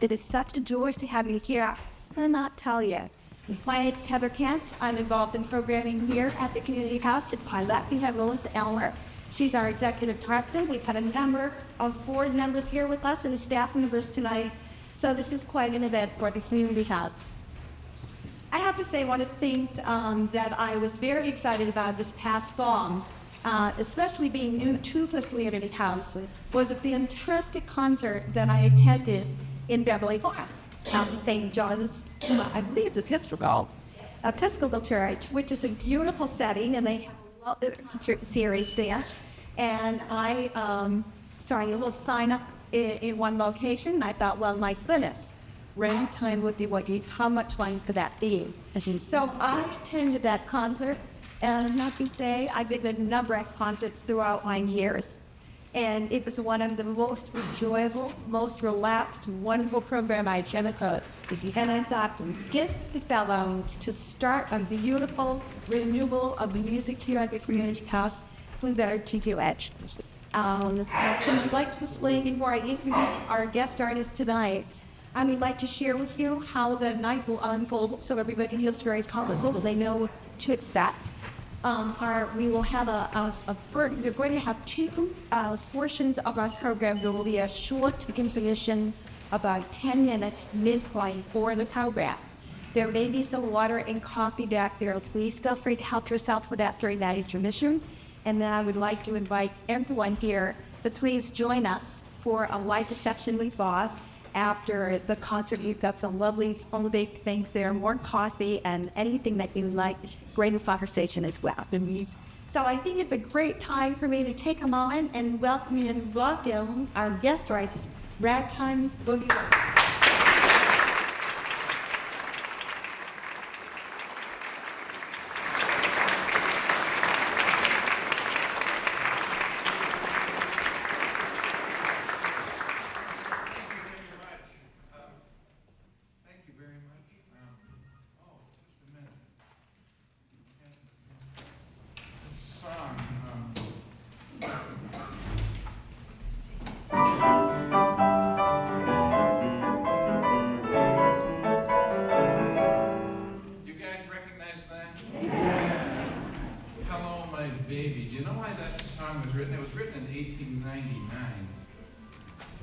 It is such a joy to have you here. I cannot tell you. My name is Heather Kent. I'm involved in programming here at the Community House. And by that, we have Melissa Elmer. She's our executive director. We've had a number of board members here with us and the staff members tonight. So this is quite an event for the Community House. I have to say, one of the things that I was very excited about this past fall, especially being new to the Community House, was a fantastic concert that I attended in Beverly Farms, at the St. John's, I believe it's Episcopal Church, which is a beautiful setting, and they have a lot of concert series there. And I saw a little sign up in one location, and I thought, well, my goodness, ragtime would be how much fun could that be? And so I attended that concert, and I can say I've been at a number of concerts throughout my years. And it was one of the most enjoyable, most relaxed, wonderful program I've ever heard. And I thought, this is the fellow to start a beautiful renewal of the music here at the Community House with better to do it. I'd like to explain before I introduce our guest artist tonight. I would like to share with you how the night will unfold so everybody feels very comfortable. They know what to expect. We will have we're going to have two portions of our program. There will be a short intermission, about 10 minutes midpoint for the program. There may be some water and coffee back there. Please feel free to help yourself with that during that intermission. And then I would like to invite everyone here to please join us for a live reception with us. After the concert, you've got some lovely holiday things there, more coffee and anything that you like, great conversation as well. So I think it's a great time for me to take a moment and welcome our guest artist, Ragtime Boogie.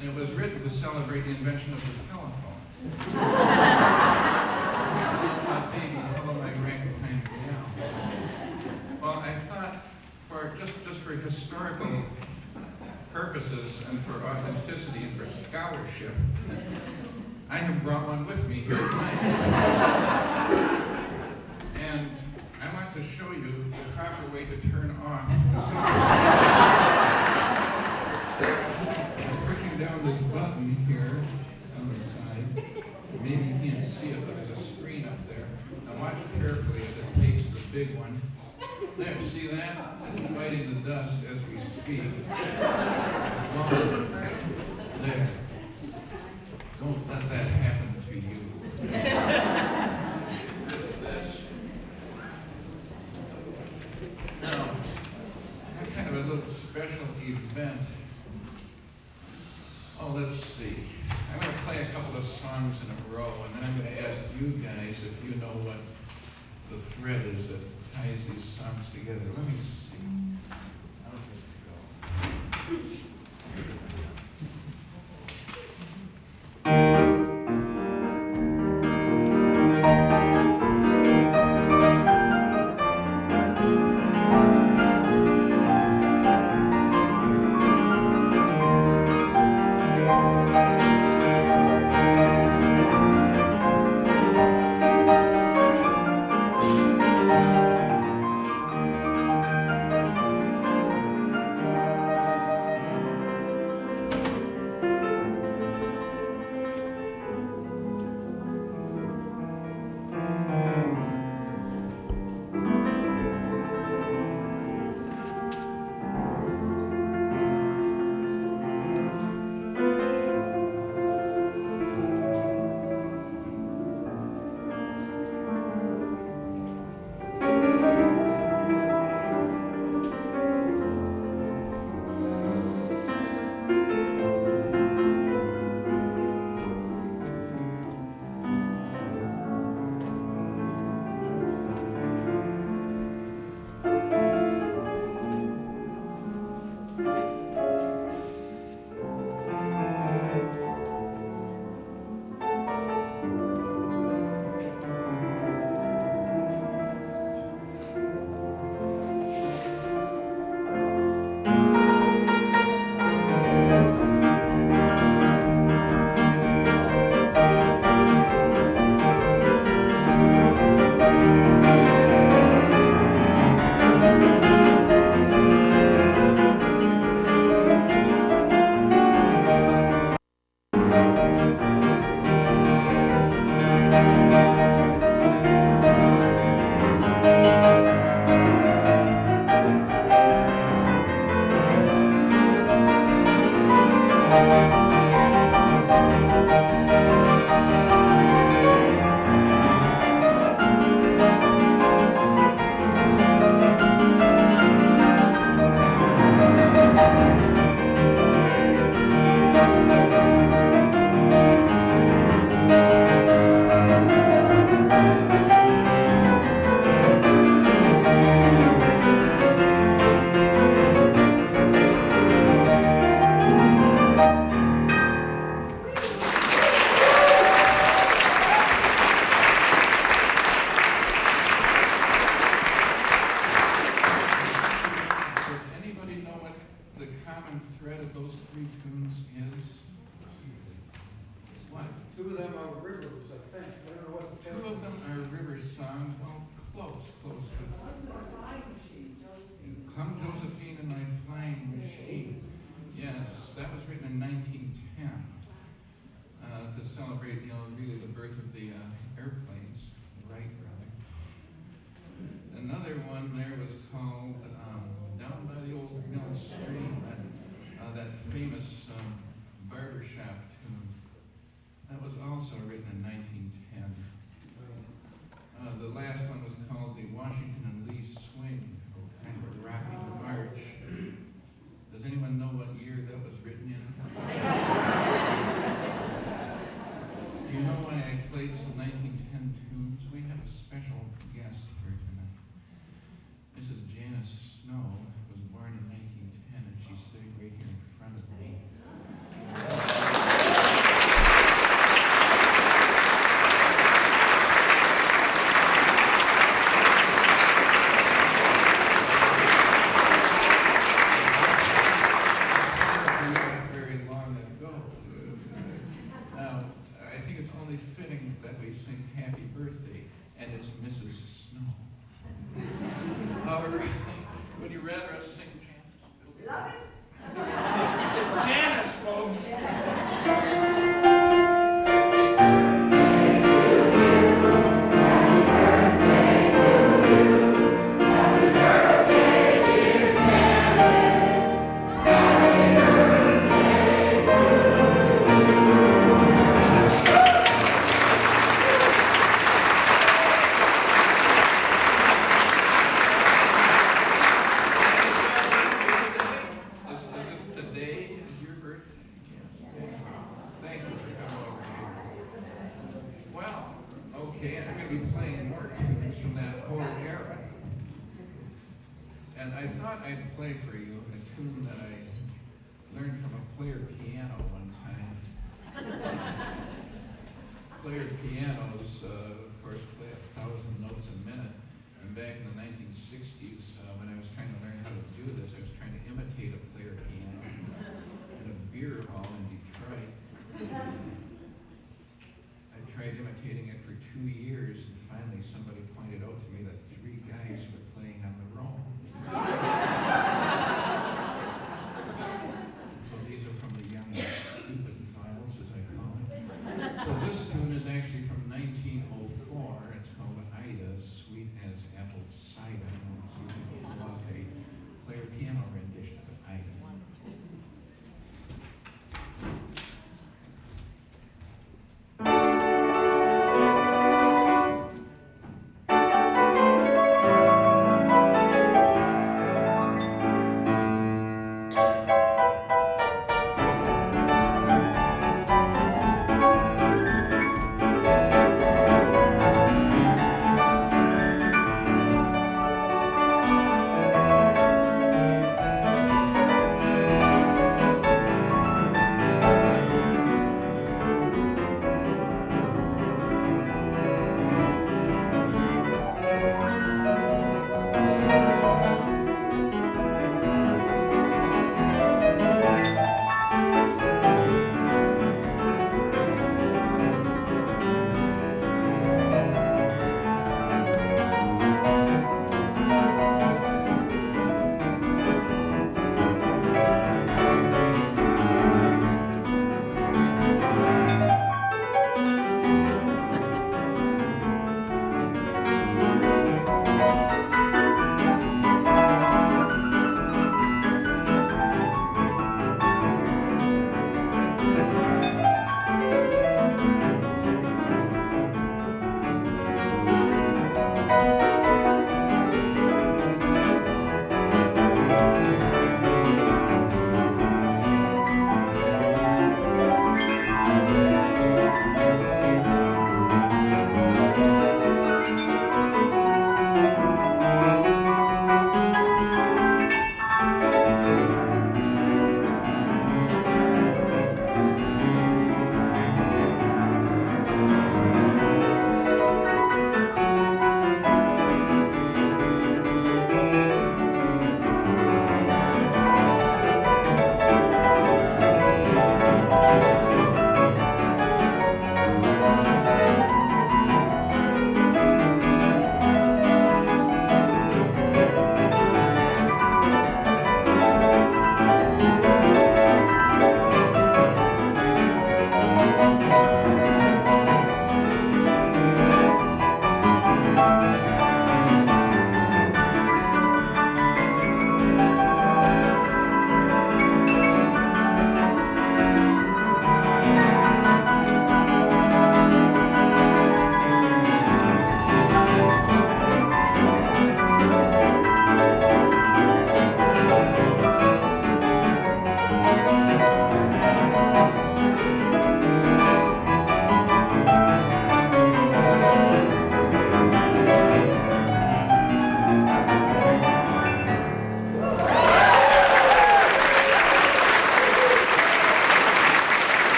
And it was written to celebrate the invention of the telephone. Hello, my baby, hello, my ragtime gal. Well, I thought for just for historical purposes and for authenticity and for scholarship, I have brought one with me here tonight. And I want to show you the proper way to turn off down this button here on the side. Maybe you can't see it, but there's a screen up there. Now watch carefully as it takes the big one. There, see that? It's fighting the dust as we speak. There. Don't let that happen to you. This. Now, I'm kind of a little special event. Oh, let's see. I'm going to play a couple of songs in a row, and then I'm going to ask you guys if you know what the thread is that ties these songs together. Let me see. How does this go? of them are rivers, I think. I don't know what the Two of them are river songs. Well, close. Come Josephine and my flying machine. Yes, that was written in 1910 to celebrate, really the birth of the airplanes, Wright brother. Another one there was called Down by the Old Mill Stream, that famous barbershop tune. That was also written in 1910. The last one was called the Washington and Lee Swing, kind of a rocking march. Does anyone know what year that was written in? Do you know why I played some 1910 tunes? We have a special guest here tonight. Mrs. Janice Snow was born in 1910, and she's sitting right here in front of me. Would you rather us sing Janice? Love it. It's Janice, folks. And I thought I'd play for you a tune that I learned from a player piano one time. Player pianos, of course, play 1,000 notes a minute. And back in the 1960s, when I was trying to learn how to do this, I was trying to imitate a player piano in a beer hall in Detroit. I tried imitating it for 2 years, and finally somebody pointed out to me that 3 guys were playing on the roll. So these are from the young stupid files, as I call it. So this tune is actually from 1904. It's called Ida, Sweet as Apple Cider. And it's a player piano rendition of Ida.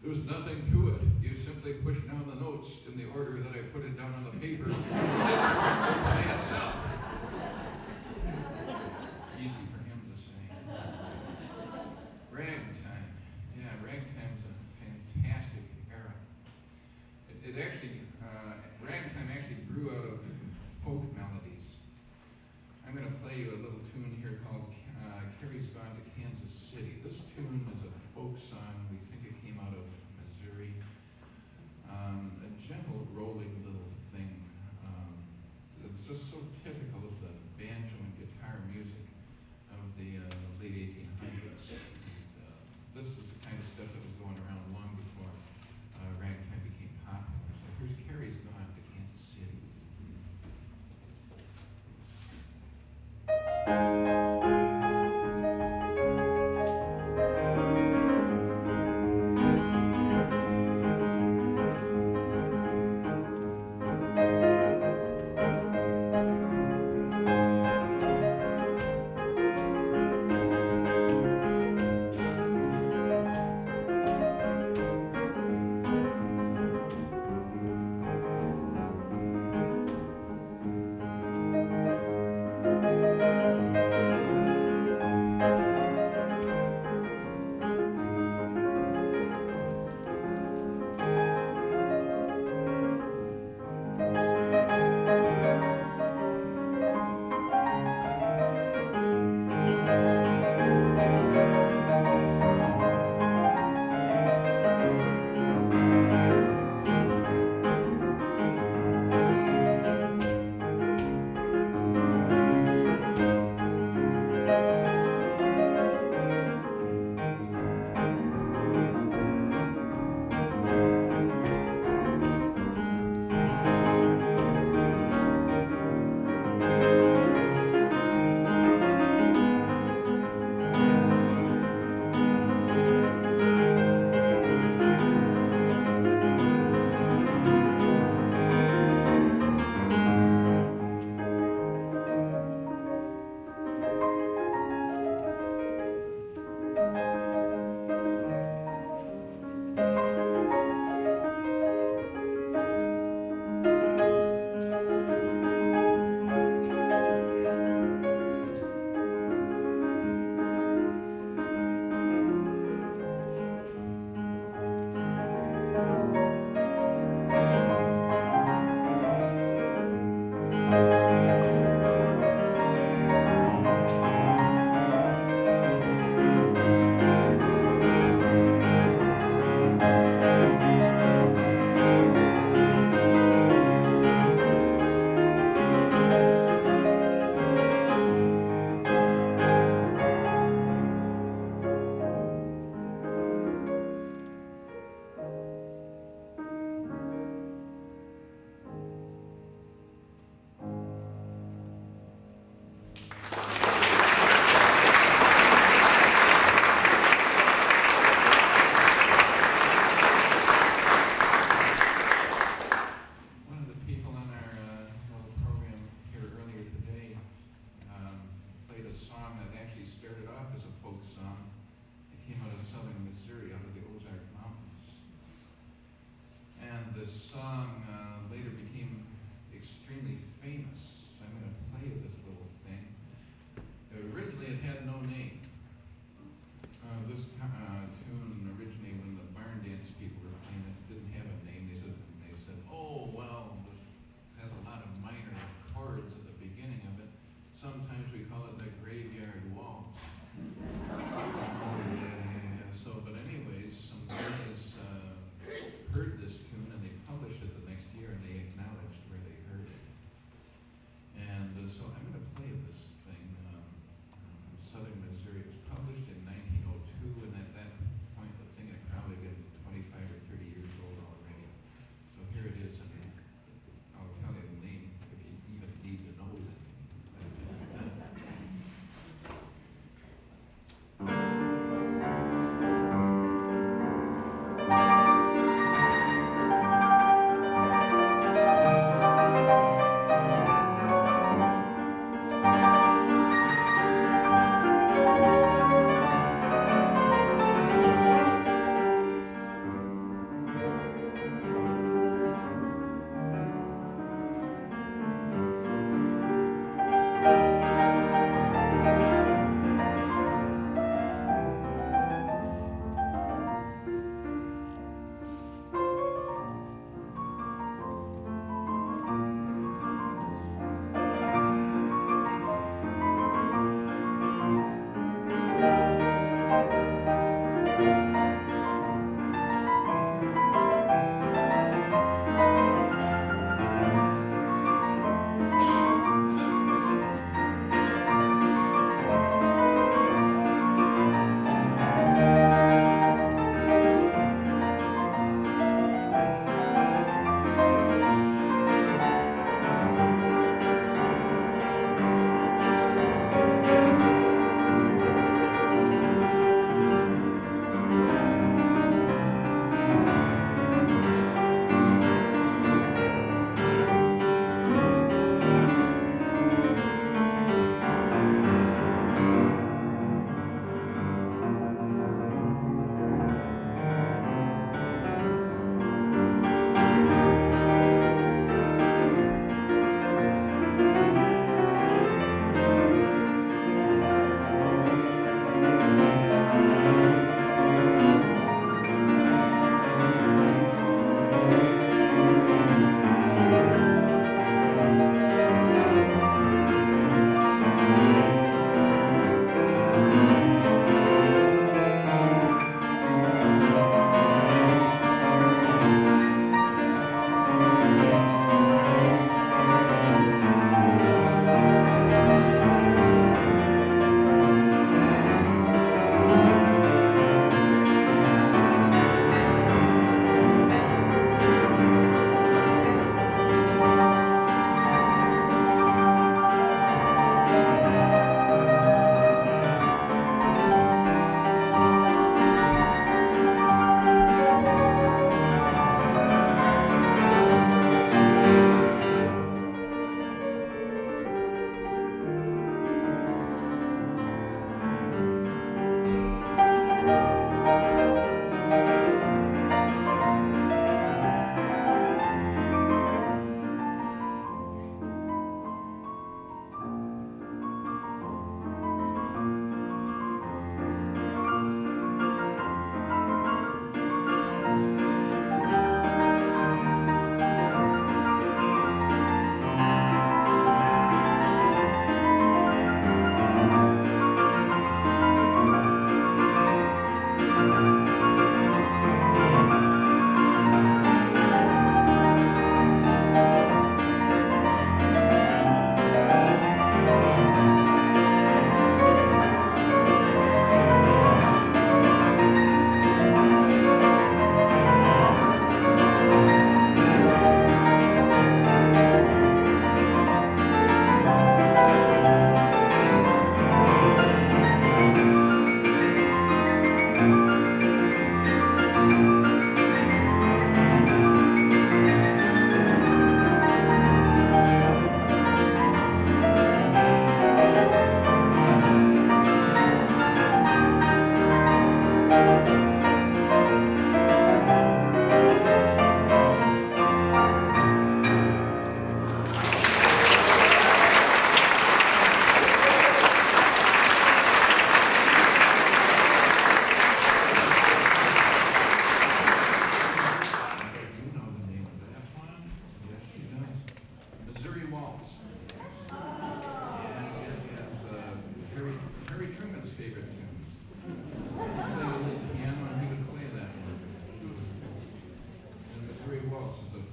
There was nothing to it. You simply push down the notes in the order that I put it down on the paper. By itself. Easy for him to say. Ragtime. Yeah, ragtime's a fantastic era. It actually, ragtime actually grew out of folk melodies. I'm going to play you a little tune here called Carrie's Gone to Kansas City. This tune is a folk song. We think it came out of Missouri. A gentle, rolling little thing. It's just so typical of the banjo and guitar music of the late 1800s. This is the kind of stuff that was going around long before ragtime became popular. So here's Carrie's Gone to Kansas City.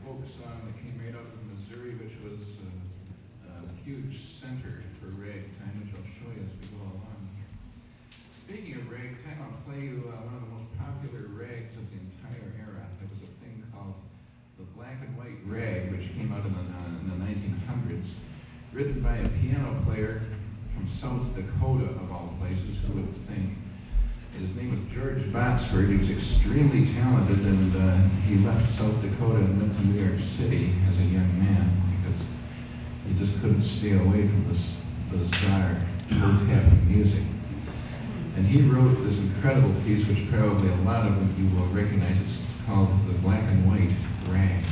folk song that came right out of Missouri, which was a huge center for ragtime, which I'll show you as we go along. Speaking of ragtime, I'll play you one of the most popular rags of the entire era. There was a thing called the black and white rag, which came out in the 1900s, written by a piano player from South Dakota, of all places. Who would think? His name was George Botsford. He was extremely talented, and he left South Dakota and went to New York City as a young man because he just couldn't stay away from this bizarre toe-tapping music. And he wrote this incredible piece, which probably a lot of you will recognize. It's called The Black and White Rag.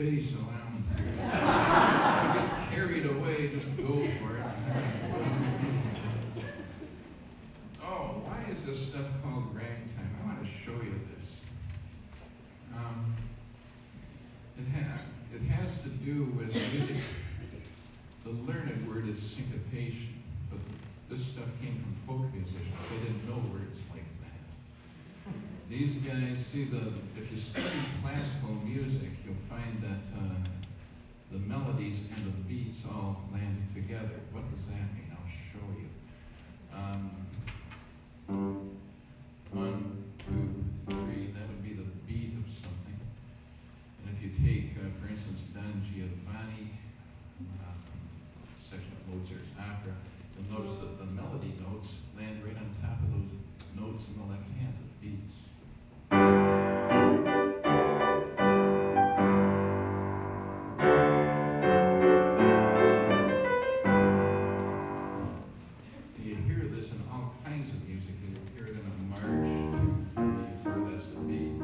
Space around here. If you get carried away, just go for it. Oh, why is this stuff called ragtime? I want to show you this. It has to do with music. The learned word is syncopation, but this stuff came from folk musicians. They didn't know words like that. These guys, if you study classical music, you'll find that together. What does that mean? I'll show you. 1, 2, 3, that would be the beat of something. And if you take, for instance, Don Giovanni, section of Mozart's opera, you'll notice that the melody notes land right on top of those notes in the left hand, the beats. You hear this in all kinds of music. You'll hear it in a march, 2, 3, 4, that's the beat.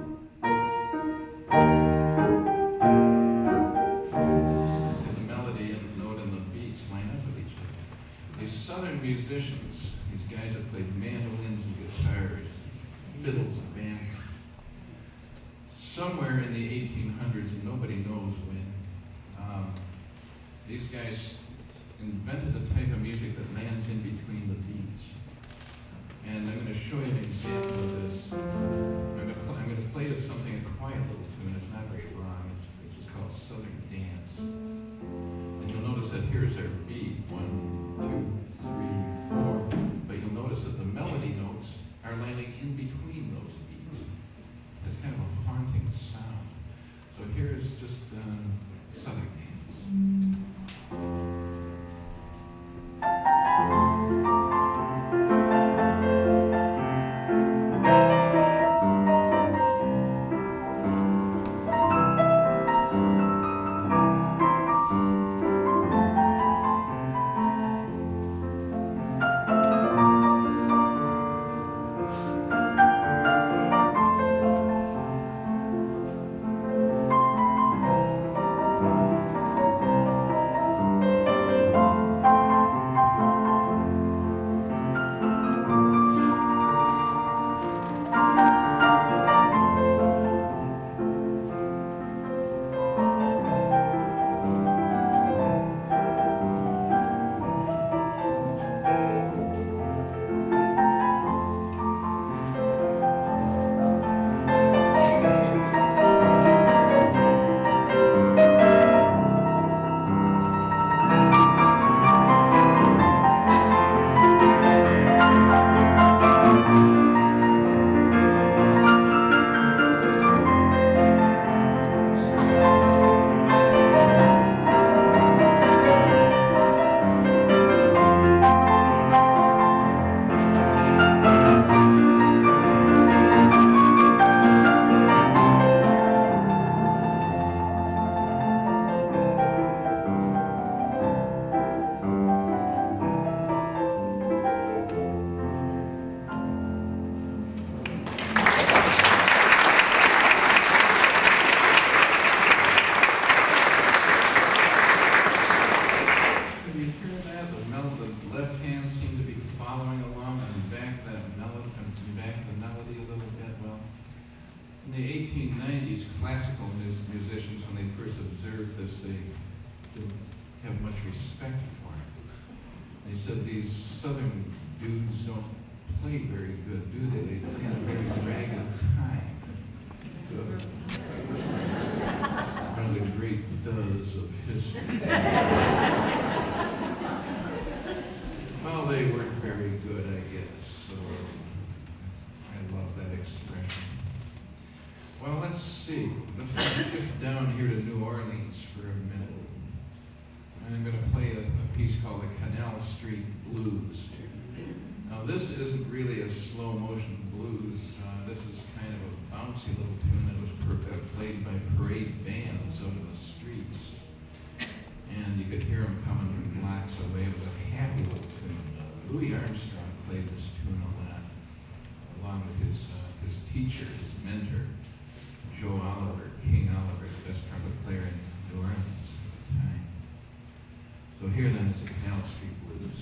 And the melody and the note and the beats line up with each other. These southern musicians, these guys that played mandolins and guitars, fiddles and bands, somewhere in the 1800s, and nobody knows when, these guys invented a type of music that lands in between the beats. And I'm going to show you an example of this. I'm going to play you something, a quiet little tune. It's not very long. It's just called Southern Dance. And you'll notice that here's our beat, 1, 2, 3, 4. But you'll notice that the melody notes are landing in between those beats. It's kind of a haunting sound. So here's just Southern Dance. In the 1890s, classical musicians, when they first observed this, they didn't have much respect for it. They said these southern dudes don't play very good, do they? They play in a very ragged time. One of the great does of history. Well, they weren't very good, I guess, so I love that expression. Well, let's see. Let's shift down here to New Orleans for a minute. And I'm going to play a piece called the Canal Street Blues. Now, this isn't really a slow motion blues. This is kind of a bouncy little tune that was played by parade bands out in the streets. And you could hear them coming from blocks away. It was a happy little tune. Louis Armstrong played this tune a lot, along with his teacher, his mentor, Joe Oliver, King Oliver, the best trumpet player in New Orleans at the time. So here then is the Canal Street Blues.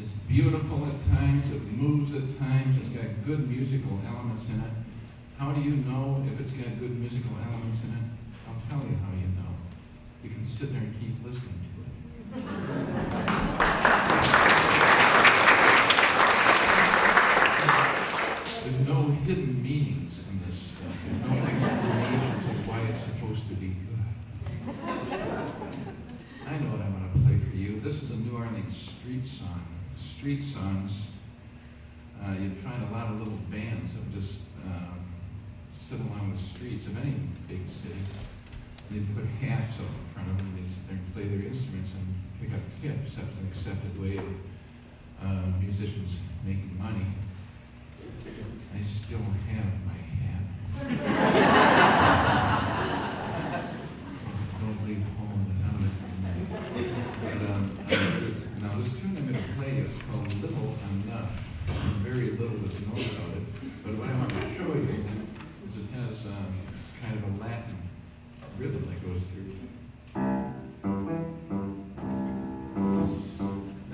It's beautiful at times, it moves at times, it's got good musical elements in it. How do you know if it's got good musical elements in it? I'll tell you how you know. You can sit there and keep listening to it. There's no hidden meanings in this stuff. There's no explanations of why it's supposed to be good. I know what I'm going to play for you. This is a New Orleans street song. Street songs, you'd find a lot of little bands that would just sit along the streets of any big city. They'd put hats up in front of them, and they'd sit there and play their instruments and pick up tips. That's an accepted way of musicians making money. I still have my hat. Don't leave home without it. But, now this tune I'm going to play is called Little Enough. Very little is known about it, but what I want to show you is it has kind of a Latin rhythm that goes through.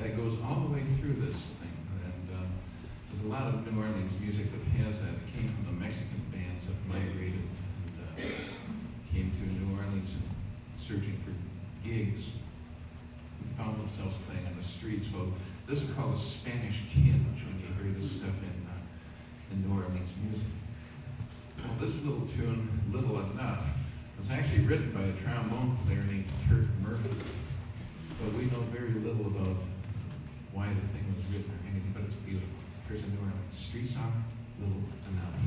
That goes all the way through this thing, and there's a lot of New Orleans music that has that. It came from the Mexican bands that migrated and came to New Orleans and searching for gigs and found themselves playing on the streets. Well, this is called a Spanish tinge when you hear this stuff in New Orleans music. Well, this little tune, Little Enough, was actually written by a trombone player named Turk Murphy. But we know very little about why the thing was written or anything, but it's beautiful. Here's a New Orleans street song, Little Enough.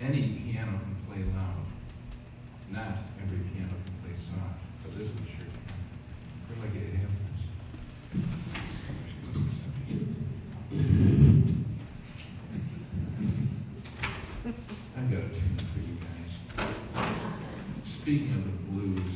any piano can play loud. Not every piano can play soft, but this one sure can. Where do I get half this? I've got a tune for you guys. Speaking of the blues,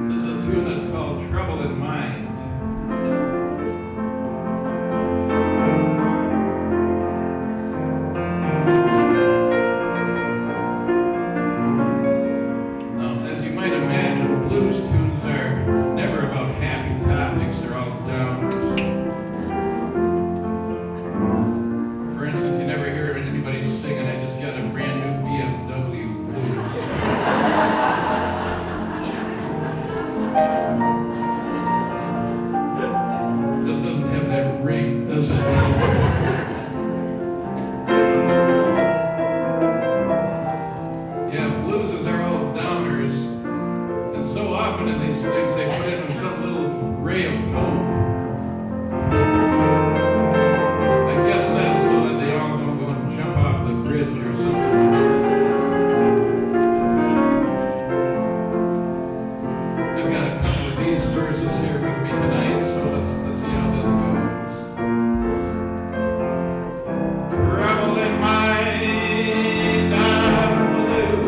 this is a tune that's called Trouble in Mind. As you might imagine, blues tunes are never about happy topics, they're all downers. For instance, you never hear anybody singing, I just got a brand new BMW blues. Just doesn't have that ring, does it? Yeah, blueses are all downers, and so often in these things they put in some little ray of hope. I guess that's so that they all don't go and jump off the bridge or something. I've got a couple of these verses here with me tonight, so let's see how this goes. Trouble in mind, I'm blue,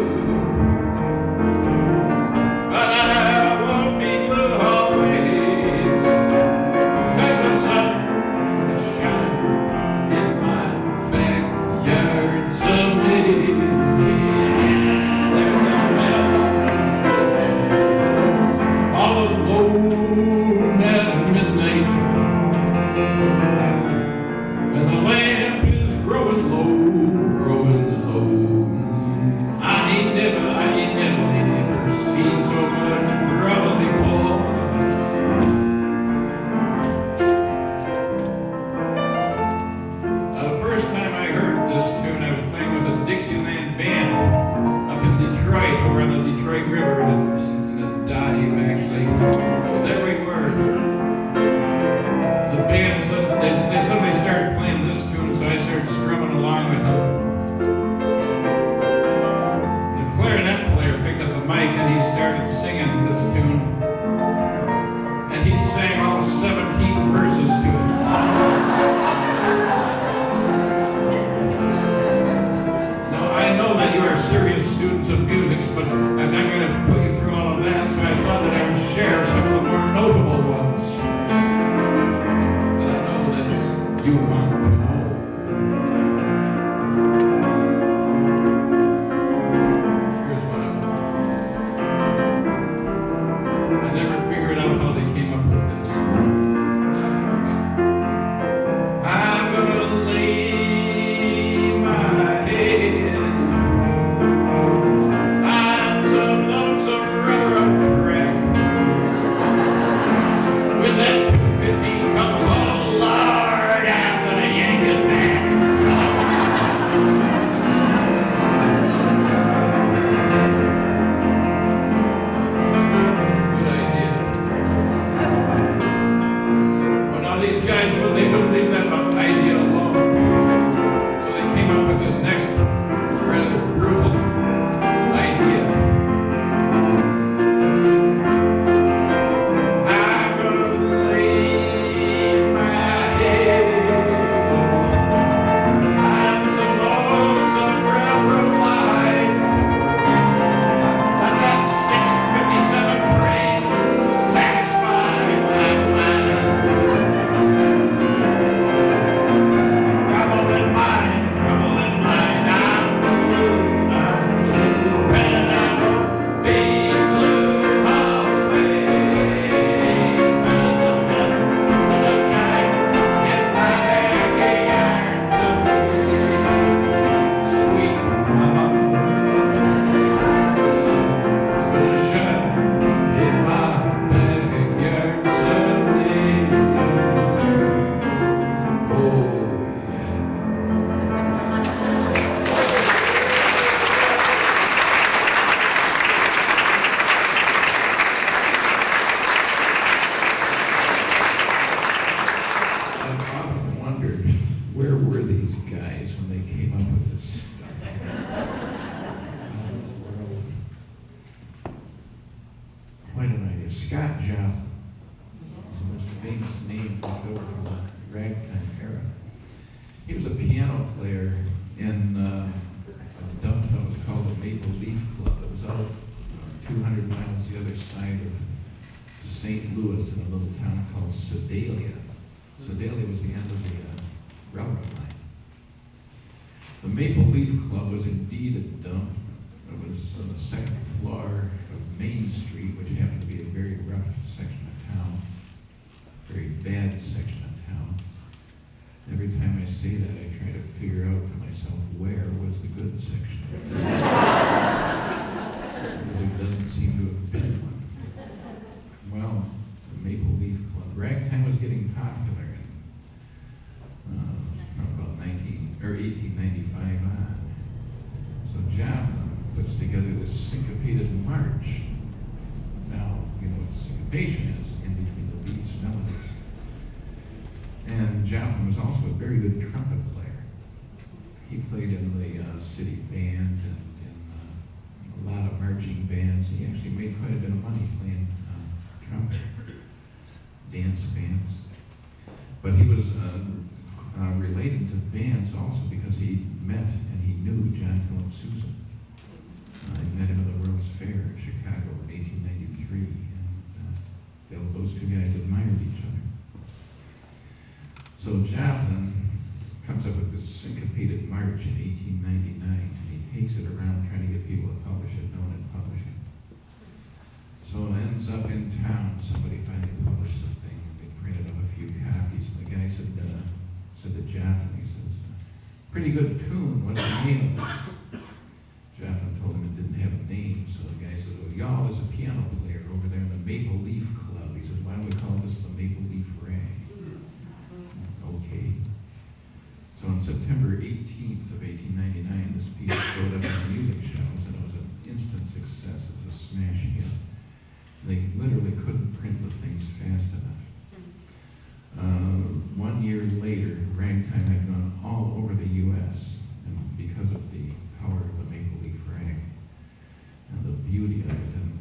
but I won't be blue always. Scott Joplin, the most famous name left over from the ragtime era. He was a piano player in a dump that was called the Maple Leaf Club. It was out 200 miles the other side of St. Louis in a little town called Sedalia. Sedalia was the end of the railroad line. The Maple Leaf Club was indeed a dump. It was on the second floor of Main Street, which happened to be a very rough section of town, very bad section of town. Every time I say that, I try to figure out for myself where was the good section. Because there doesn't seem to have been one. Well, the Maple Leaf Club. Ragtime was getting popular from about 1895 on. So Joplin puts together this syncopated march. Now, you know what syncopation is, in between the beats, melodies. And Joplin was also a very good trumpet player. He played in the city band and in a lot of marching bands. He actually made quite a bit of money playing trumpet, dance bands. But he was related to bands also because he met and he knew John Philip Sousa. I met him at the World's Fair in Chicago in 1893, and those two guys admired each other. So Joplin comes up with this syncopated march in 1899, and he takes it around trying to get people to publish it, no one had published it. So it ends up in town, somebody finally published the thing, they printed up a few copies, and the guy said to Joplin, he says, pretty good tune, what's the name of it? Joplin told him it didn't have a name, so the guy said, well, y'all is a piano player over there in the Maple Leaf Club. He said, why don't we call this the Maple Leaf Rag? Okay. So on September 18th of 1899, this piece showed up in the music shows, and it was an instant success. It was a smash hit. They literally couldn't print the things fast enough. 1 year later, ragtime had gone all over the U.S., and because of the power of the Maple Leaf Rag and the beauty of it and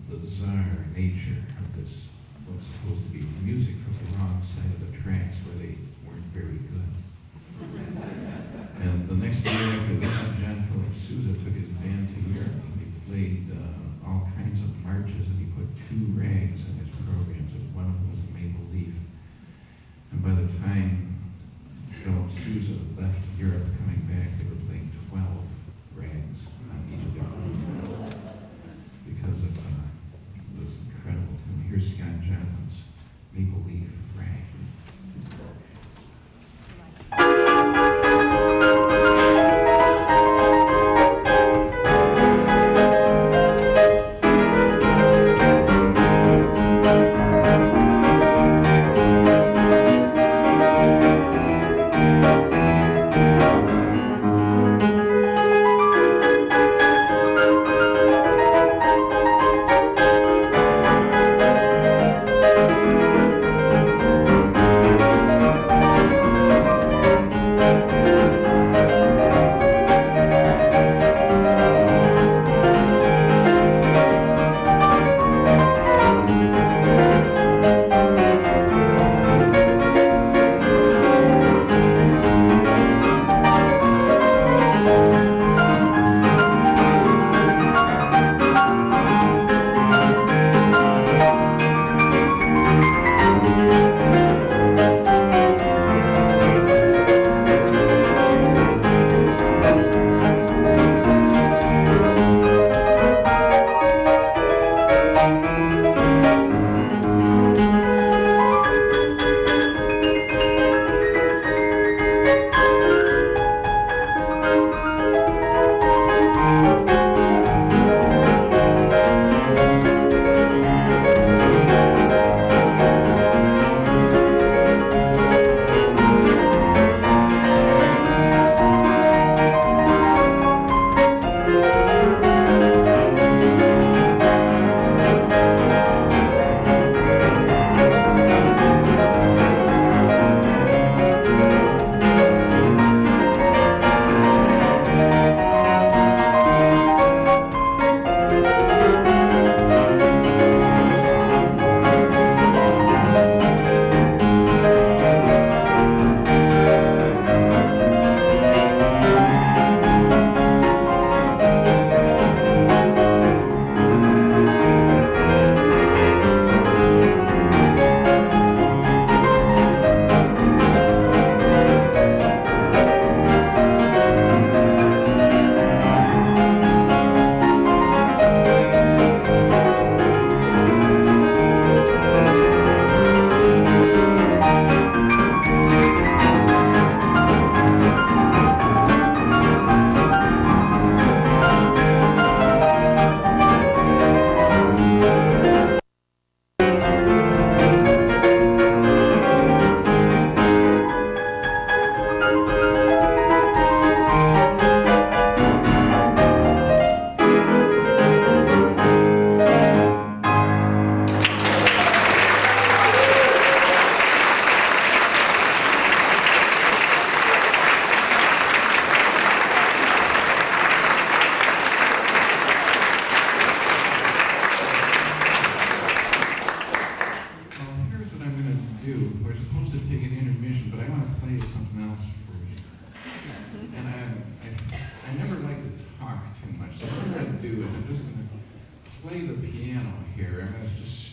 the bizarre nature of this, what's supposed to be music from the wrong side of the tracks where they weren't very good. And the next year after that, John Philip Sousa took his band to Europe, and he played all kinds of marches, and he put 2 rags in his programs, and one of them was the Maple Leaf. And by the time Philip Sousa left Europe coming back, they were playing 12 rags on each of their programs because of this incredible tune. Here's Scott Joplin's Maple Leaf Rag.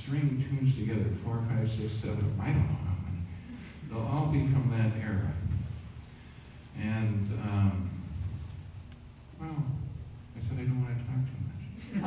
string tunes together, 4, 5, 6, 7, I don't know how many. They'll all be from that era. And, well, I said I don't want to talk too much.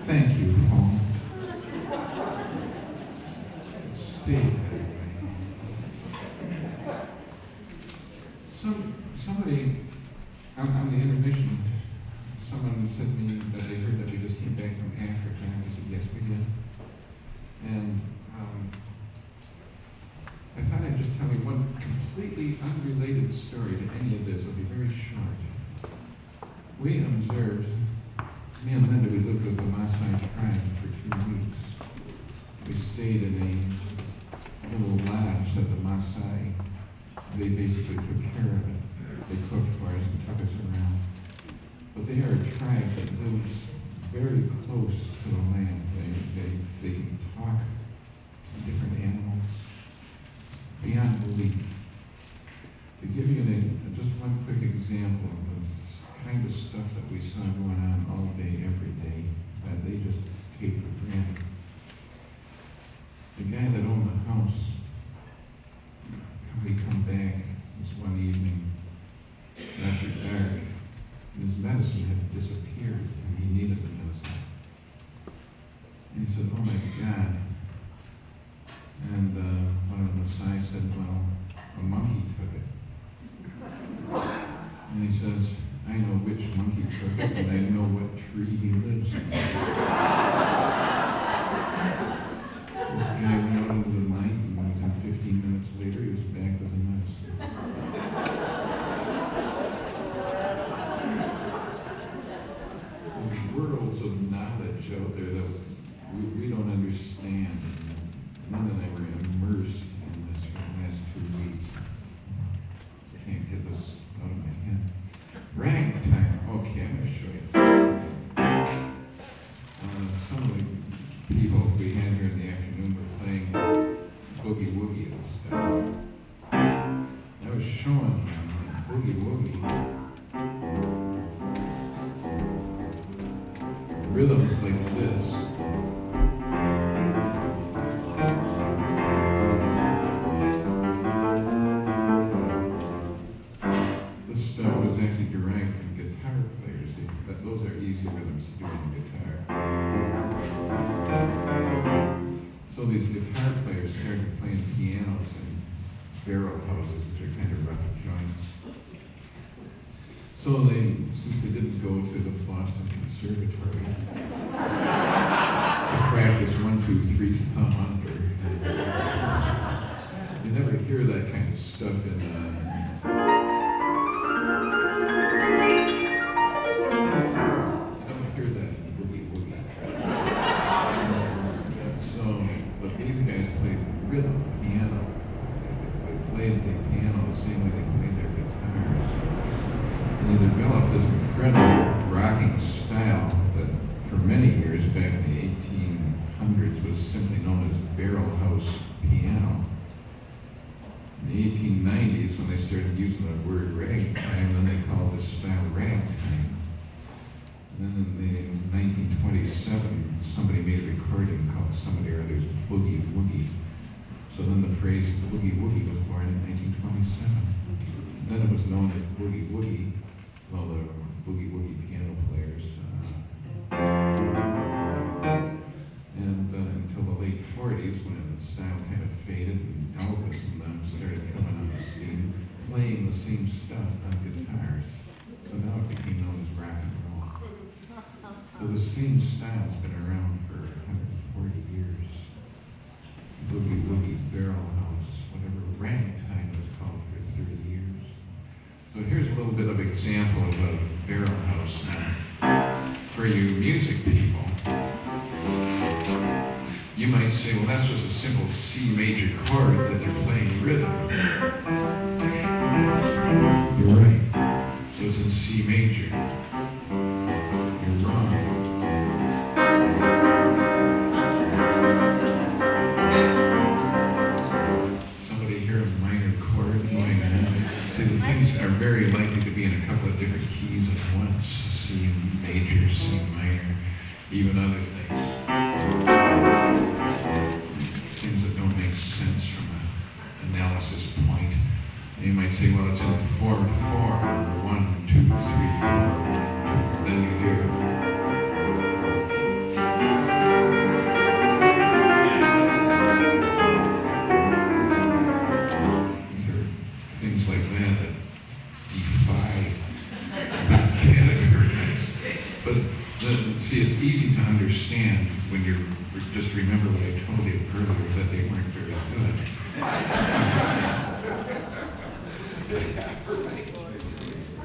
Thank you, phone. Stay that way. Somebody on the intermission, someone said to me that they heard that we just came back from Africa, and I said, yes, we did. And I thought I'd just tell you one completely unrelated story to any of this. It'll be very short. We observed, me and Linda, we lived with the Maasai tribe for 2 weeks. We stayed in a little lodge that the Maasai, they basically took care of it. They cooked for us and took us around. But they are a tribe that lives very close to the land. They can talk to different animals beyond belief. To give you just one quick example of this kind of stuff that we saw going on all day, every day, that they just take for granted. The guy that owned the house, we come back this one evening after dark, and his medicine had disappeared, and he needed the medicine. And he said, oh my God. And one of the Maasai said, well, a monkey took it. And he says, I know which monkey took it, and I know what tree he lives in. This guy went out into the night, and within 15 minutes later, he was back with the medicine. There's worlds of knowledge out there that we don't understand. None and I were immersed in this for the last 2 weeks. I can't get this out of my head. Ragtime. Okay, I'm going to show you something. Some of the people we had here in the afternoon were playing boogie woogie and stuff. I was showing them that boogie woogie rhythms like this. This stuff was actually derived from guitar players. But those are easy rhythms to do on guitar. So these guitar players started playing pianos in barrel houses, which are kind of rough joints. So since they didn't go to the Boston Conservatory, they practiced 1, 2, 3 thumb under. You never hear that kind of stuff in but these guys played rhythm, piano. They played the piano the same way they played their guitars. And they developed this incredible rocking style that for many years back in the 1800s was simply known as barrel house piano. In the 1890s, when they started using the word ragtime, then they called this style ragtime. And then in 1927, somebody made a recording called somebody or other's Boogie Woogie. So then the phrase Boogie Woogie was born in 1927. And then it was known as Boogie Woogie, well, the Boogie Woogie piano players. And until the late 40s, when the style kind of faded and Elvis and them started coming on the scene, playing the same stuff on guitars. So now it became known as rock and roll. So the same style's been around for 140 years. Boogie Woogie, barrel house, whatever, ragtime was called for 30 years. So here's a little bit of example of a barrel house now. For you music people, you might say, well, that's just a simple C major chord that they're playing rhythm. You're right. So it's in C major. You're wrong. Somebody hear a minor chord going on? See, the things are very likely to be in a couple of different keys at once. C major, C minor, even other things. Things that don't make sense from an analysis point. And you might say, well, it's in 4/4, 1, 2, 3, 4. Then you hear But see, it's easy to understand when you just remember what I told you earlier, that they weren't very good.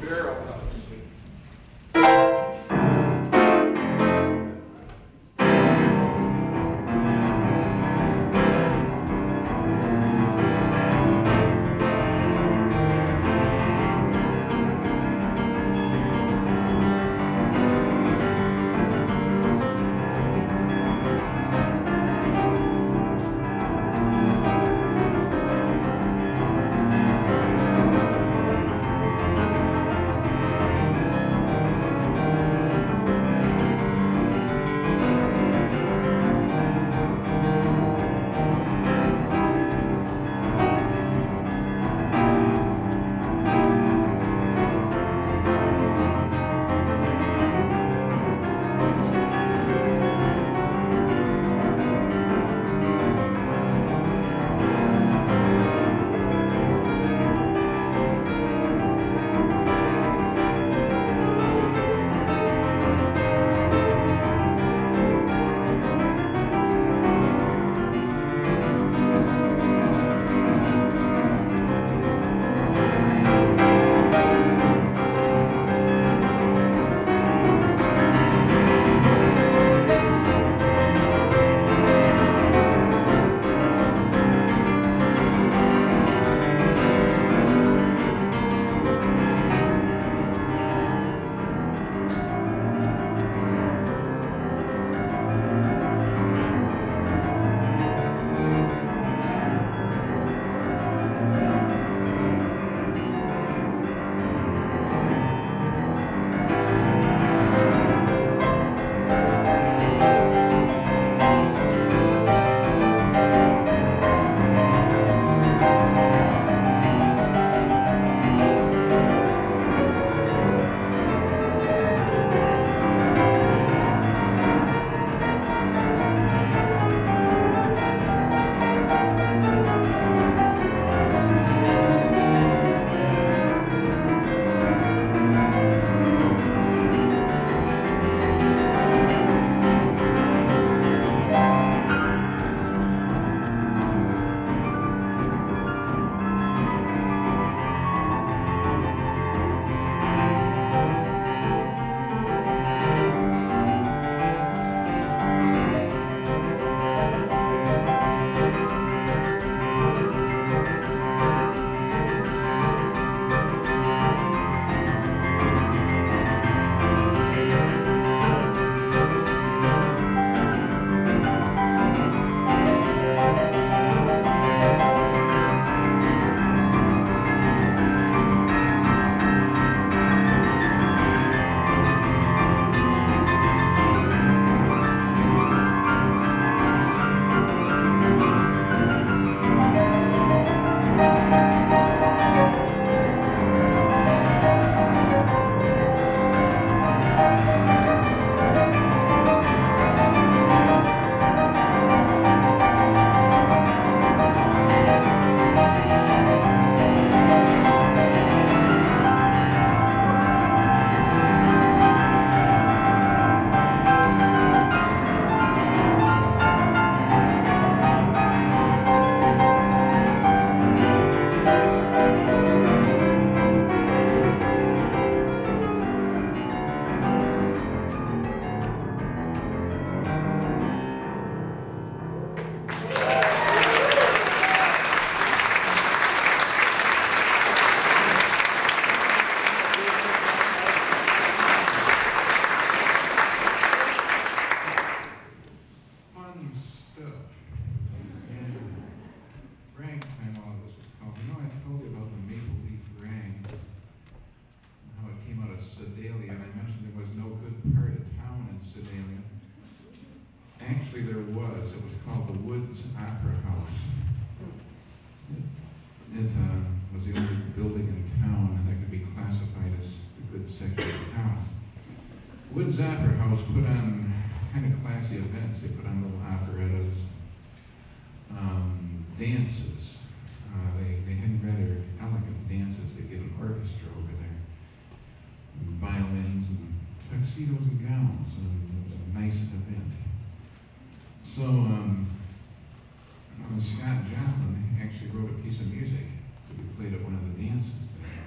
Barrel. Wood's Opera House put on kind of classy events. They put on little operettas, dances. They had rather elegant dances. They get an orchestra over there, and violins and tuxedos. tuxedos and gowns, and it was a nice event. So, Scott Joplin actually wrote a piece of music that we played at one of the dances there.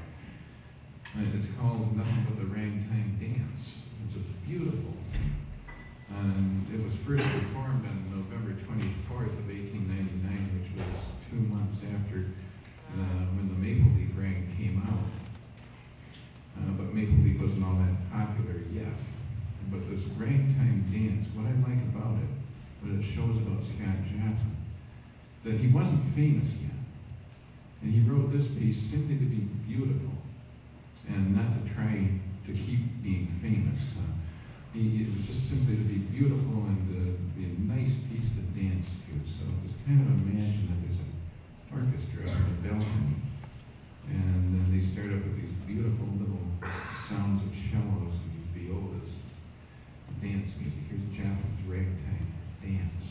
It's called Nothing But the Ragtime Dance. It's a beautiful thing. It was first performed on November 24th of 1899, which was 2 months after when the Maple Leaf Rag came out. But Maple Leaf wasn't all that popular yet. But this ragtime dance, what I like about it, what it shows about Scott Joplin, that he wasn't famous yet. And he wrote this piece simply to be beautiful and not to try to keep being famous. It was just simply to be beautiful and be a nice piece to dance to. So just kind of imagine that there's an orchestra on the balcony, and then they start up with these beautiful little sounds of cellos and violas, dance music. Here's Joplin's Ragtime Dance.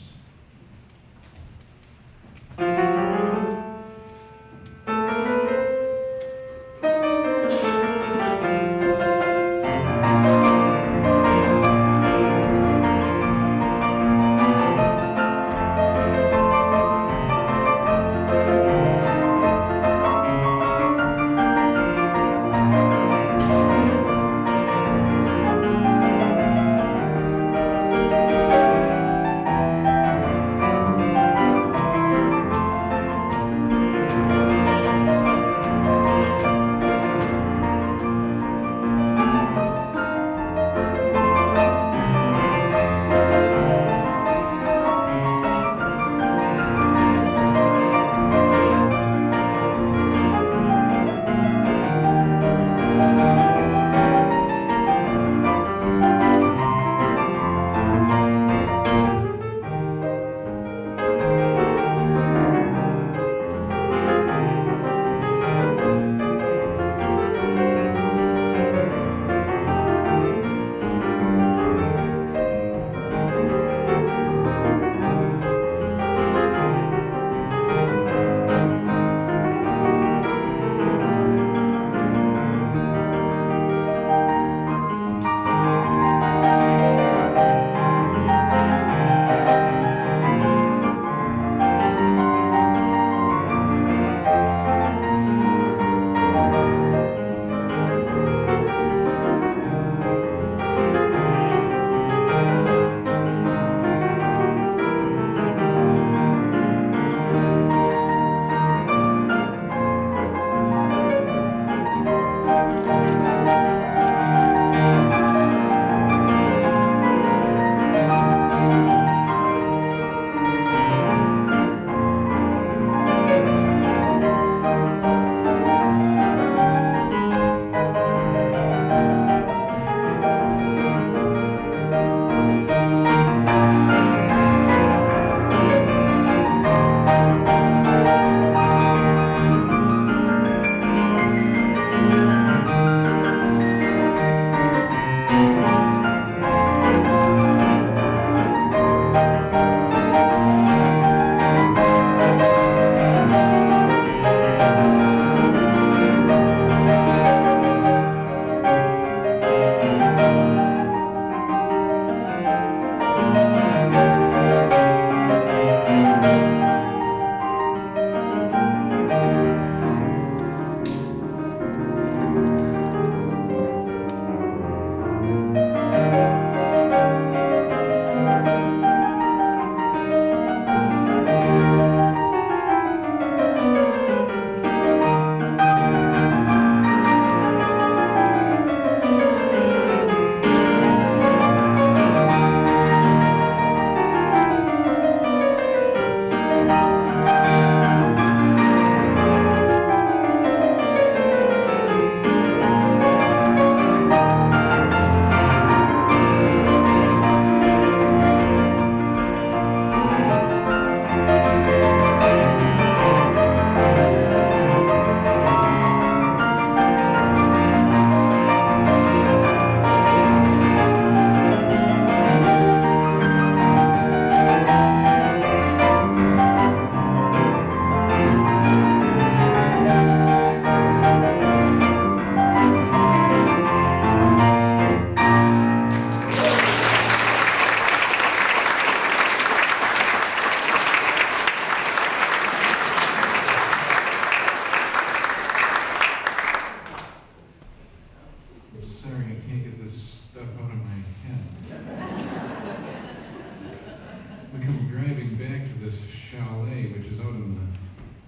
chalet, which is out in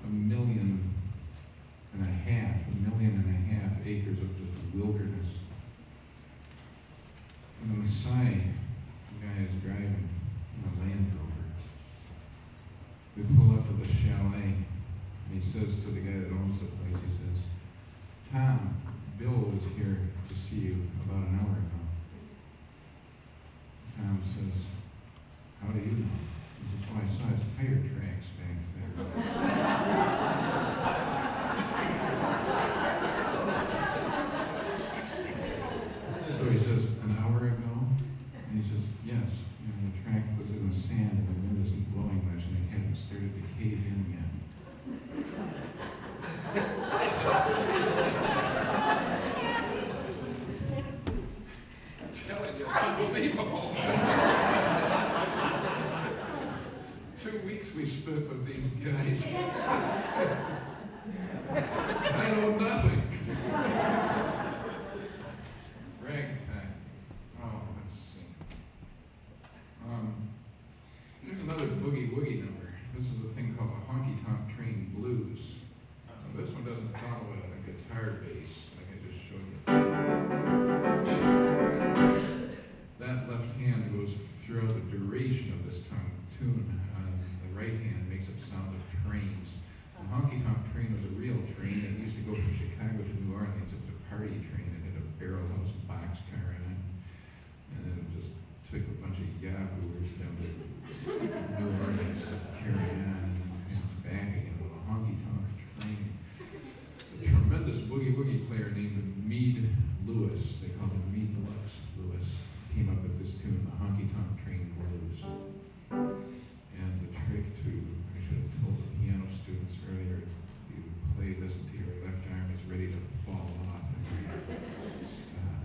a million and a half acres of just wilderness. And on the side, the guy is driving in a Land Rover. We pull up to the chalet, and he says to the guy that owns the place, he says, "Tom, Bill was here to see you about an hour ago." Tom says, "How do you know?" He says, "Well, I saw his tire tracks back there." So he says, "An hour ago?" And he says, "Yes. You know, the track was in the sand and the wind isn't blowing much and it hadn't started to cave in yet." I'm telling you, it's unbelievable. 2 weeks we spent with these guys. I know nothing. Ragtime. Oh, let's see. Here's another boogie-woogie number. This is a thing called the Honky Tonk Train Blues. So this one doesn't follow a guitar bass like I just showed you. That left hand goes throughout the duration of this tune. The right hand makes up sound of trains. The Honky Tonk Train was a real train that used to go from Chicago to New Orleans. It was a party train. It had a barrel house boxcar in it. And then it just took a bunch of yahoos down to New Orleans to carry on and back again with a honky tonk train. A tremendous boogie-woogie player named Meade Lewis, they called him Meade Lux Lewis, came up with this tune, the Honky Tonk Train Blues. And the trick to, I should have told the piano students earlier, you play this until your left arm is ready to fall off and stop.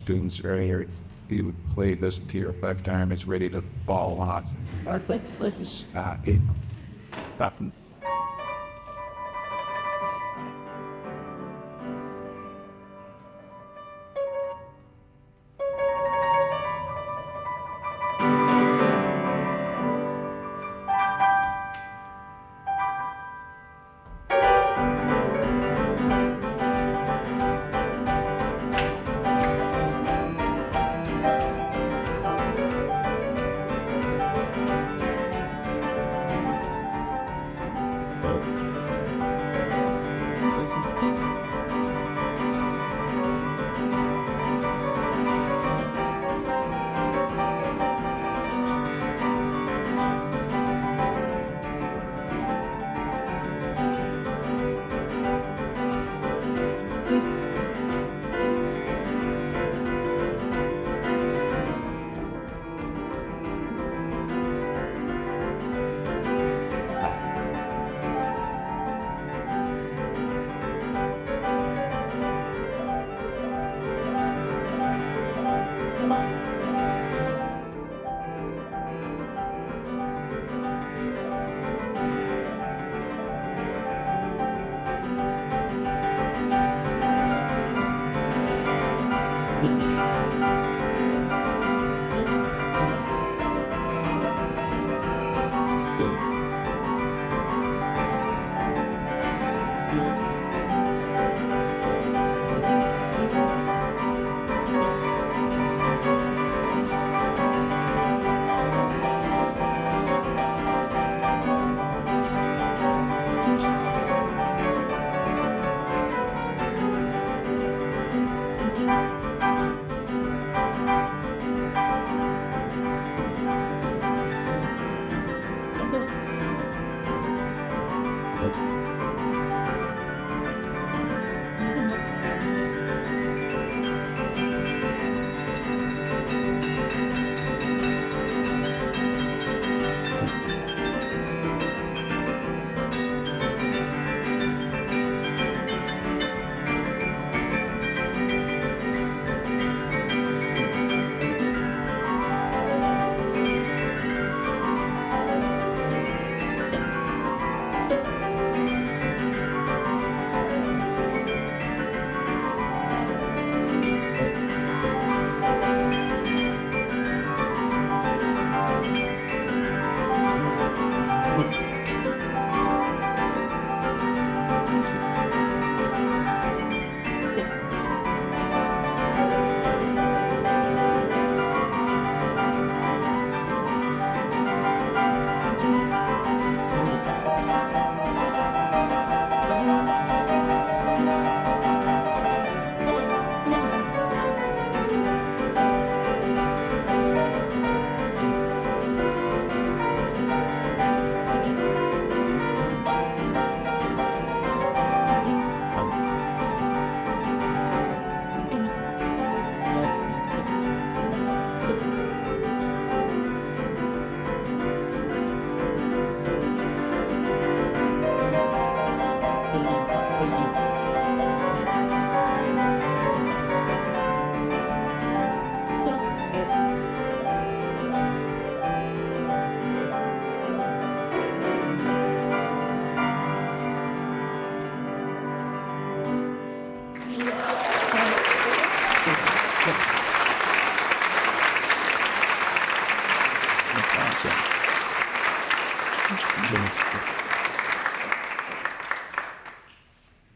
students earlier, he would play this pier 5 times, it's ready to fall off. Let's stop it. Stop.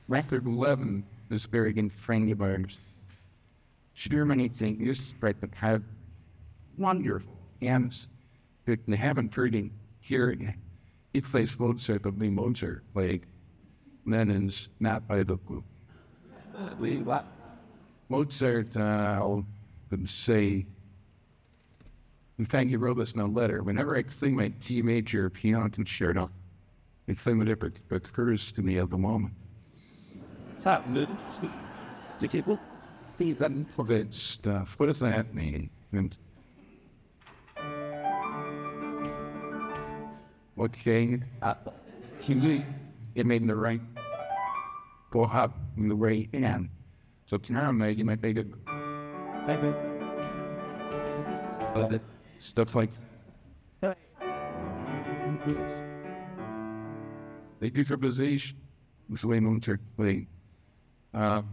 Record 11 is very friendly birds. Germany things that have wonderful hymns that they haven't really heard. It plays Mozart, but the Mozart played Lennon's not by the group. Mozart, I'll say, in fact, he wrote us in a letter. Whenever I sing my G major piano concerto, I sing whatever occurs to me at the moment. That stuff. What does that mean? And okay, it made the right go up in the right hand. So tomorrow night you might make it think. But stuff like that. The improvisation was way more way. Of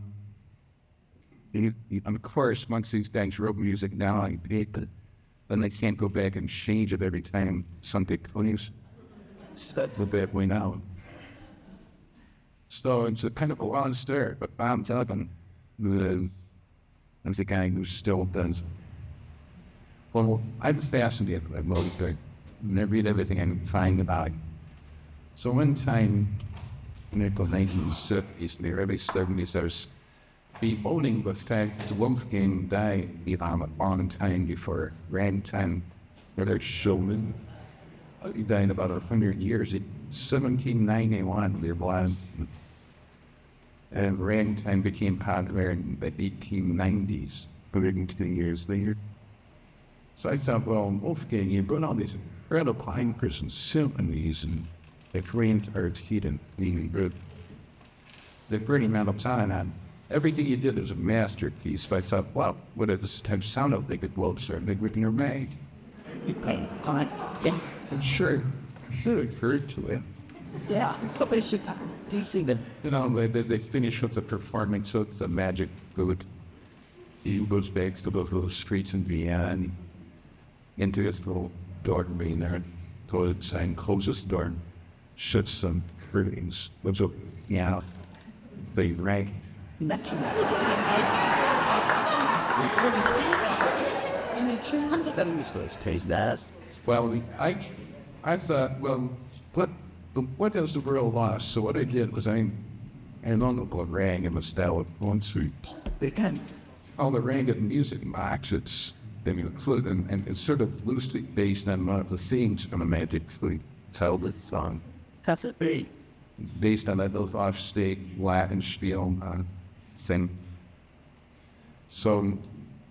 course, once these guys wrote music now, I hate it. Then they can't go back and change it every time something plays. Set the bad way now. So it's a kind of a long story, but I'm talking as the guy who still does. Well, I was fascinated by music and I read everything I can find about it. So one time in the 1970s, in the early 70s, I was bemoaning the fact that Wolfgang died a long time before ragtime, another showman. He died about 100 years. In 1791, they was. And ragtime became popular in the 1890s, 110 years later. So I thought, well, Wolfgang, he put on these incredible anchors and symphonies and the trained artist and really good. The pretty amount of time on everything he did was a masterpiece. But I thought, well, what if this type sounded like it was certainly written or made? And sure, it occurred to him. Yeah, somebody should do you see them? You know, they finish with the performance, so it's a magic good. He goes back to those little streets in Vienna and into his little doorway there, goes inside, closes the door, shuts some curtains, looks up, yeah, they rang. Well, I thought, well, what is the real loss? So what I did was I don't know what rang and the style of concert. They can all the rang of music box. It's and it's sort of loosely based on one of the themes from a magically Talbot song. That's it. Based on that little off-state Latin spiel thing. So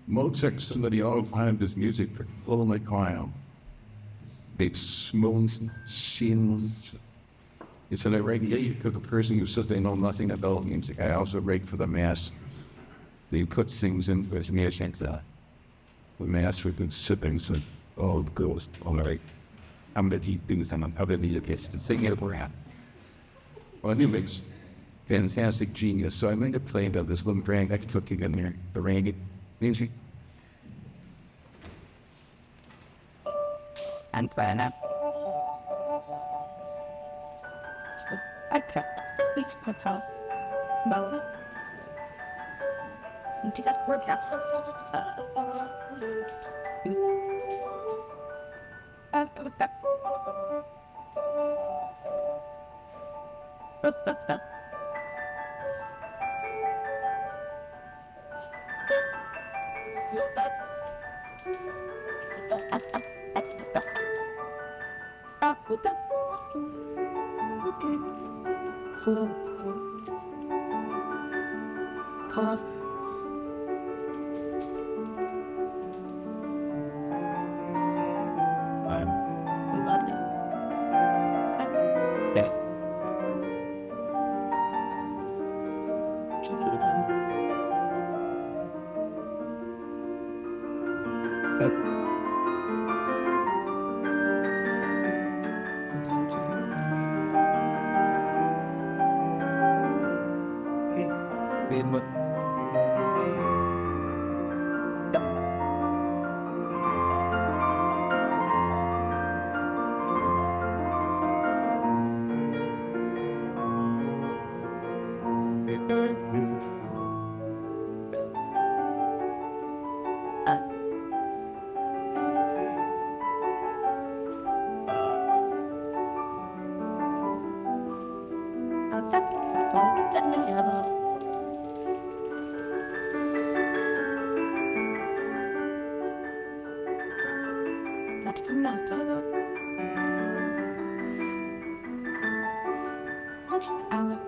Mozart, somebody all wanted his music for full like oil. Big smooth scenes. He said, I write for the person who says they know nothing about music. I also write for the mass. They put things in with music that the mass would be sipping, so, oh, it goes, all right. I'm going to do something. I'm going to get to sing it around. Well, anyways, fantastic genius. So I'm going to play about this little drag. I can put it in there, the rang music. And plan out. Okay. Leave the house. Well, did that work out? Pause. That's not Alan.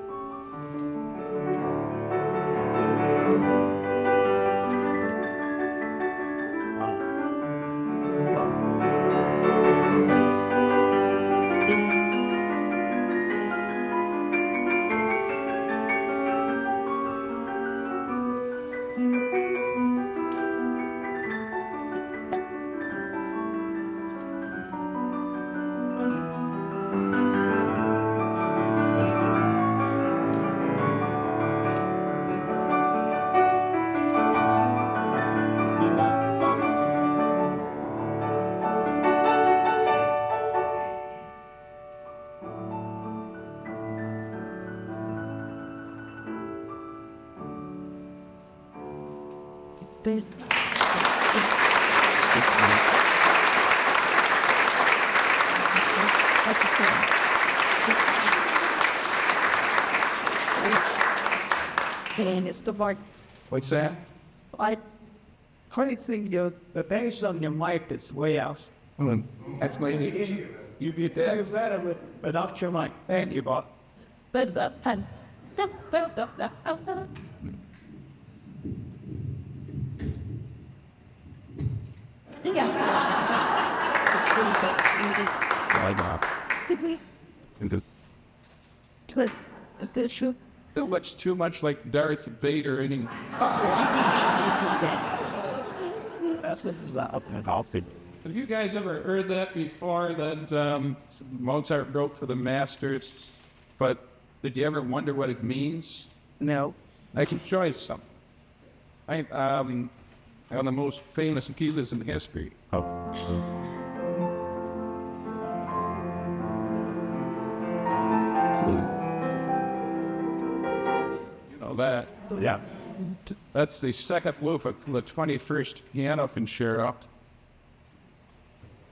bit. And it's the part What's that? I funny thing, the bass on your mic is way out. That's my You be there better with without your mic. And you bought. But the pen. I got too much like Darth Vader and That's what it's about. outfit. Have you guys ever heard that before? That Mozart wrote for the masters, but did you ever wonder what it means? No. I can show you some. One of the most famous pieces in history. You know that? Yeah. That's the second movement from the 21st Piano Concerto.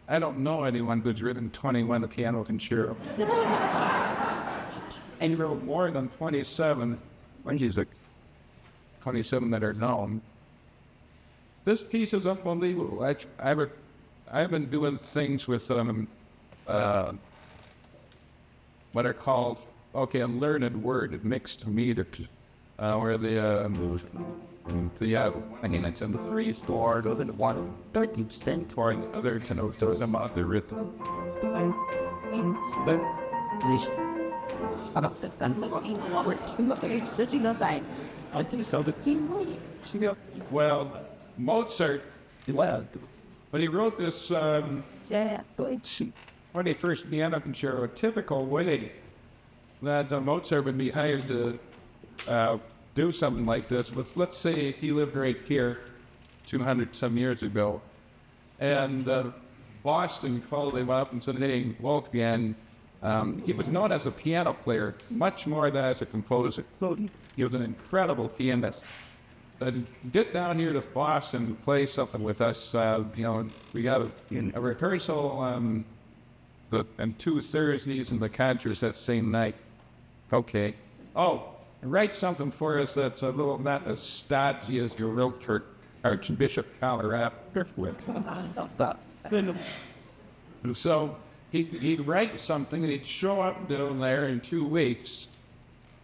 I don't know anyone who's written 21 Piano Concerto. And he wrote more than 27, when he's like 27 that are known. This piece is unbelievable. I've been doing things with what are called, a learned word, mixed meters, where the it's in the 3/4, to the 1/13 for the other notes, those about the rhythm. Well, Mozart, when he wrote this 21st Piano Concerto, a typical way that Mozart would be hired to do something like this was, let's say he lived right here 200 some years ago, and Boston called him up and said, "Hey, Wolfgang," he was known as a piano player, much more than as a composer. He was an incredible pianist. Get down here to Boston and play something with us. We got a rehearsal and 2 Thursdays and the concerts that same night. Okay. Oh, write something for us that's a little not as stodgy as your wrote for Archbishop Colorado. And so he'd write something and he'd show up down there in 2 weeks,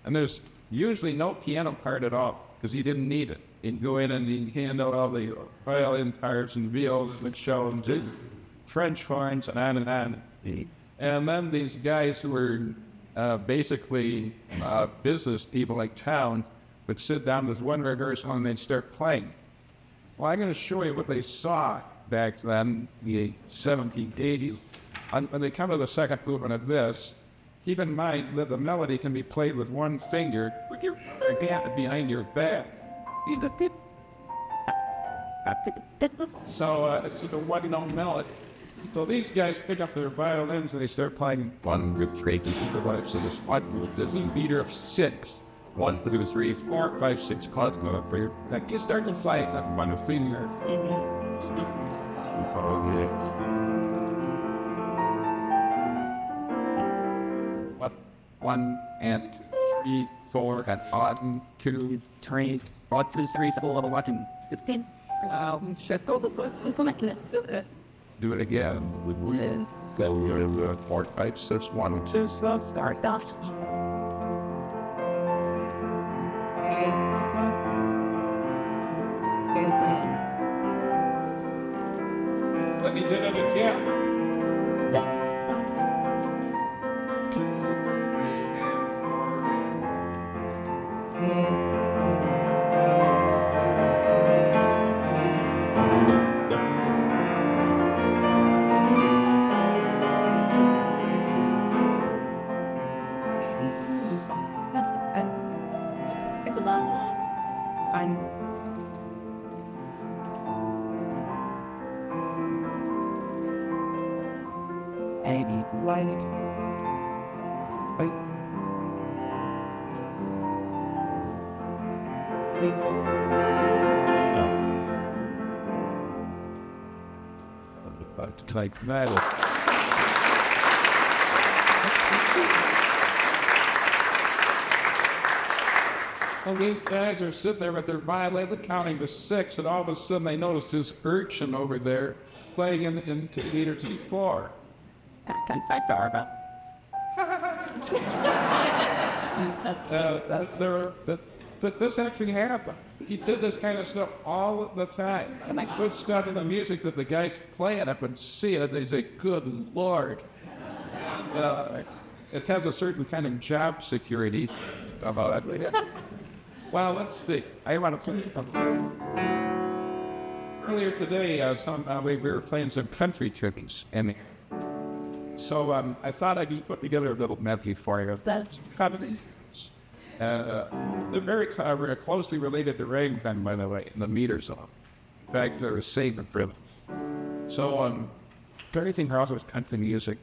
and there's usually no piano part at all because he didn't need it. He'd go in and he'd hand out all the violin parts and viols and cellos and French horns and on and on. And then these guys who were basically business people like town would sit down with one rehearsal and they'd start playing. Well, I'm going to show you what they saw back then, the 1780s. When they come to the second movement of this, keep in mind that the melody can be played with one finger with your other hand behind your back. So it's a one-note melody. So these guys pick up their violins and they start playing 1, 2, 3, 4, 5, 6, 1, this is meter of 6. 1, 2, 3, 4, 5, 6 chords go up for your neck. You start to play with one finger. What? 1 and 2, 3, 4 and 1, 2, 3, 1, 2, 3, 4, 1, 15. Do it again. Go 4, 5, 6, 1, 2. Start off. Let me do it again. 2, 3, and 4. tonight. That is. Well, these guys are sitting there with their violin counting to 6, and all of a sudden they notice this urchin over there playing in meter to 4. This actually happened. He did this kind of stuff all the time. And I put stuff in the music that the guys playing up and see it, and they say, good Lord. It has a certain kind of job security about it. Well, let's see. I want to play earlier today. We were playing some country tunes, and so I thought I'd put together a little medley for you. That's comedy. They're very closely related to ragtime, by the way, in the meter song. In fact, they're a saving for them. So, everything else was country music.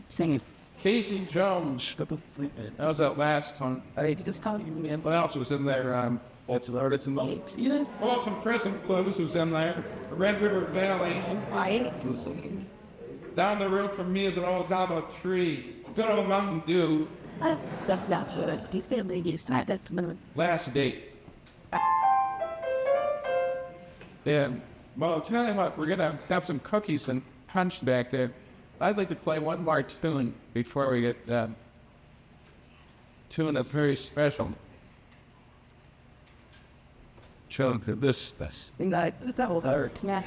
Singing. Casey Jones. That was that last one. What else was in there? It's in the Yes. Folsom Prison Blues was in there. Red River Valley. Right. Down the road from me is an old gobble tree. Good old Mountain Dew. That's what this family decided at the moment. Last date. And, well, tell you what, we're going to have some cookies and punch back there. I'd like to play one more tune before we get to a very special chunk of this. That will hurt. Yeah.